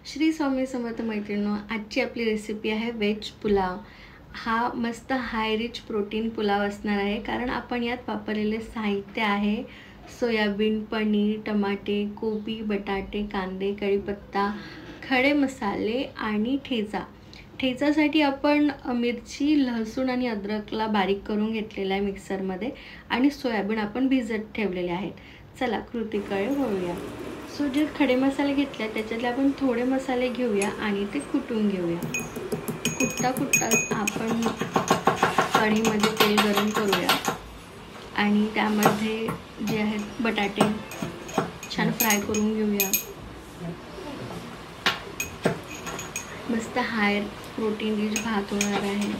श्री स्वामी समर्थ मैत्रिणींनो, आजची आपली रेसिपी आहे व्हेज पुलाव। हा मस्त हाय रिच प्रोटीन पुलाव असणार आहे, कारण आपण यात वापरलेले साहित्य आहे सोयाबीन, पनीर, टमाटे, कोबी, बटाटे, कांदे, कढीपत्ता, खडे मसाले आणि ठेचा। ठेचासाठी आपण मिरची, लसूण आणि अद्रकला बारीक करून घेतलेला आहे मिक्सरमध्ये, आणि सोयाबीन आपण भिजत ठेवलेले आहेत। चला कृतीकडे वळूया। सो जे खडे मसाले घेतले त्याच्यातले आपण थोडे मसाले घेऊया आणि ते कुटून घेऊया। कुटता कुटता आपण कढईमध्ये तेल गरम करूया आणि त्यामध्ये जे आहेत बटाटे छान फ्राय करून घेऊया। मस्त हाय प्रोटीन रिच भात होणार आहे,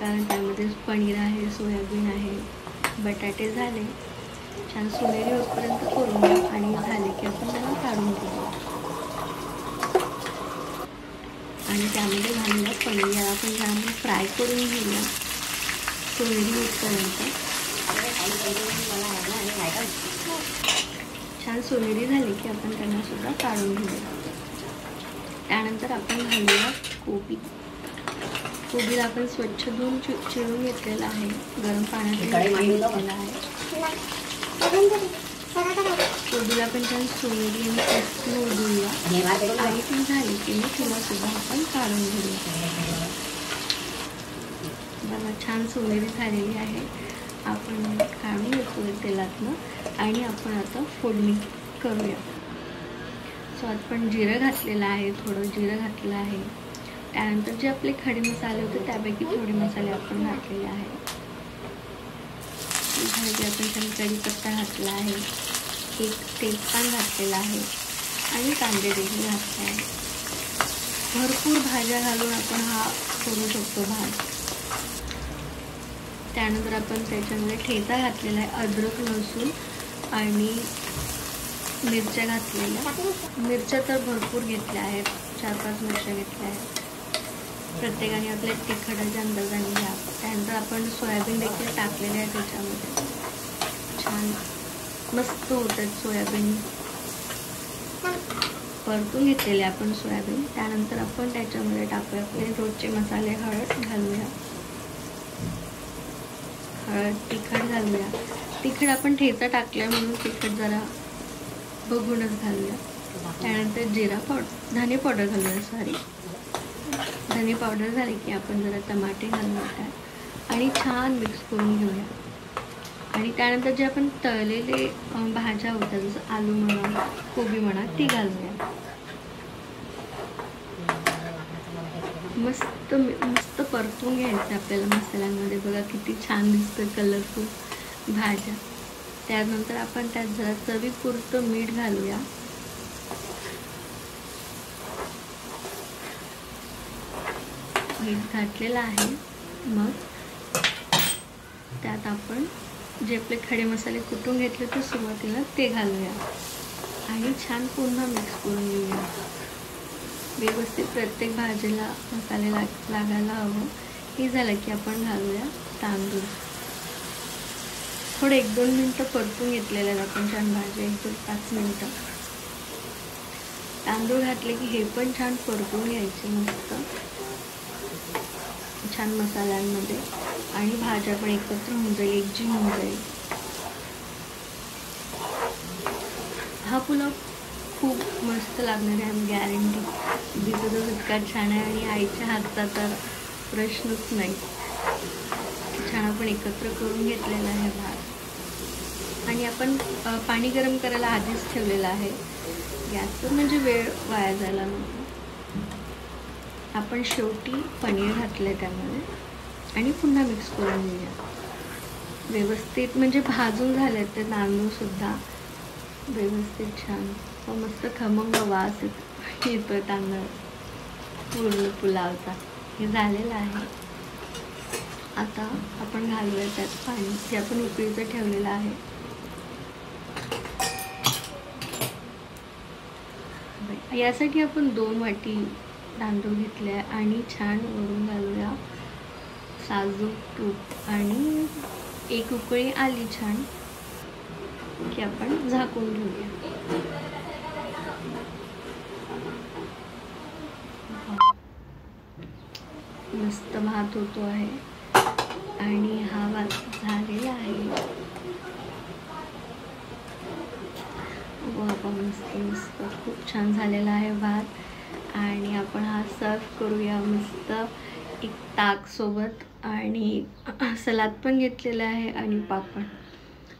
कारण त्यामध्ये पनीर आहे, सोयाबीन आहे, बटाटे झाले छान सोनेरी होईपर्यंत करून घ्या आणि झाले की आपण त्याला काढून घेऊ आणि त्यामध्ये घालूया पनीर। याला आपण छान फ्राय करून घेऊया सोनेरी होईपर्यंत। छान सोनेरी झाली की आपण त्यांना सुद्धा काढून घेऊया। त्यानंतर आपण घालूया कोबी। कोबीला आपण स्वच्छ धुवून चिरून घेतलेला आहे, गरम पाण्यात घेतलेला आहे। कोबीला पण छान सोनेरी आणि टेस्टी होऊ देऊया आणि ती झाली की मग तिला सुद्धा आपण काढून घेऊया। बघा छान सोनेरी झालेली आहे, आपण काढून घेतोय तेलातनं आणि आपण आता फोडणी करूया। सो आपण जिरं घातलेलं आहे, थोडं जिरं घातलेलं आहे। त्यानंतर जे आपले खडे मसाले होते त्यापैकी थोडे मसाले आपण घातलेले आहेत। आपण छान कढीपत्ता घातला आहे, एक तेजपान घातलेला आहे आणि कांदे देखील घातले आहे। भरपूर भाज्या घालून आपण हा करू शकतो भात। त्यानंतर आपण त्याच्यामध्ये ठेचा घातलेला आहे, अद्रक, लसूण आणि मिरच्या घातलेल्या। मिरच्या तर भरपूर घेतल्या आहेत, 4-5 मिरच्या घेतल्या आहेत। प्रत्येकाने आपल्या तिखटाच्या अंदाजाने घ्या। त्यानंतर आपण सोयाबीन देखील टाकलेले आहे त्याच्यामध्ये। छान मस्त होतात सोयाबीन, परतून घेतलेले आपण सोयाबीन। त्यानंतर आपण त्याच्यामध्ये टाकूया आपले रोजचे मसाले। हळद घालूया, हळद, तिखट घालूया। तिखट आपण ठेचा टाकलाय म्हणून तिखट जरा बघूनच घालूया। त्यानंतर जिरा पावडर, धने पावडर घालूया, धने पावडर झाले की आपण जरा टमाटे घालूया आणि छान मिक्स करून घेऊया। आणि त्यानंतर जे आपण तळलेले भाज्या होत्या, जसं आलू म्हणा, कोबी म्हणा, ती घालूया। मस्त मस्त परतून घ्यायचं आपल्याला मसाल्यांमध्ये। बघा किती छान दिसतं कलरफुल भाज्या। त्यानंतर आपण त्यात जरा चवीपुरतं मीठ घालूया। मीठ घातलेलं आहे, मग त्यात आपण जे आपले खडे मसाले कुटून घेतले ते सुरुवातीला ते घालूया आणि छान पुन्हा मिक्स करून घेऊया। व्यवस्थित प्रत्येक भाजीला मसाले लागायला हवं। हे झालं की आपण घालूया तांदूळ। थोडे 1-2 मिनटं परतून घेतलेले आहेत आपण छान भाजी, 1-5 मिनटं। तांदूळ घातले की हे पण छान परतून घ्यायचे मस्त छान मसाल्यांमध्ये, आणि भाज्या पण एकत्र होऊन जाईल, एकजीव होऊन जाईल। हा पुलाव खूप मस्त लागणार आहे, गॅरंटी। दिसतच इतका छान आहे आणि आईच्या हातचा तर प्रश्नच नाही। छान आपण एकत्र करून घेतलेला आहे भात, आणि आपण पाणी गरम करायला आधीच ठेवलेलं आहे गॅसवर, म्हणजे वेळ वाया जायला नको। आपण शेवटी पनीर घातले त्यामध्ये आणि पुन्हा मिक्स करून घेऊया व्यवस्थित, म्हणजे भाजून झाले ते तांदूळ सुद्धा व्यवस्थित छान मस्त खमंग वास येतोय तांदूळ पूर्ण पुलावचा। हे झालेलं आहे। आता आपण घालूया त्यात पाणी जे आपण उकळीचं ठेवलेलं आहे। यासाठी आपण 2 वाटी तांदूळ घेतले आणि छान वरून घालूया साजूक तूप, आणि एक उकळी आली छान की आपण झाकून घेऊया। मस्त भात होतो आहे आणि हा भात झालेला आहे. बाबा मस्त मस्त खूप छान झालेला आहे भात. आणि आपण हा सर्व करूया मस्त एक ताकसोबत आणि सलाद पण घेतलेला आहे आणि पापड.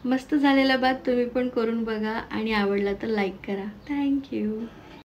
मस्त झालेला भात तुम्ही पण करून बघा आणि आवडला तर लाईक करा. थँक्यू.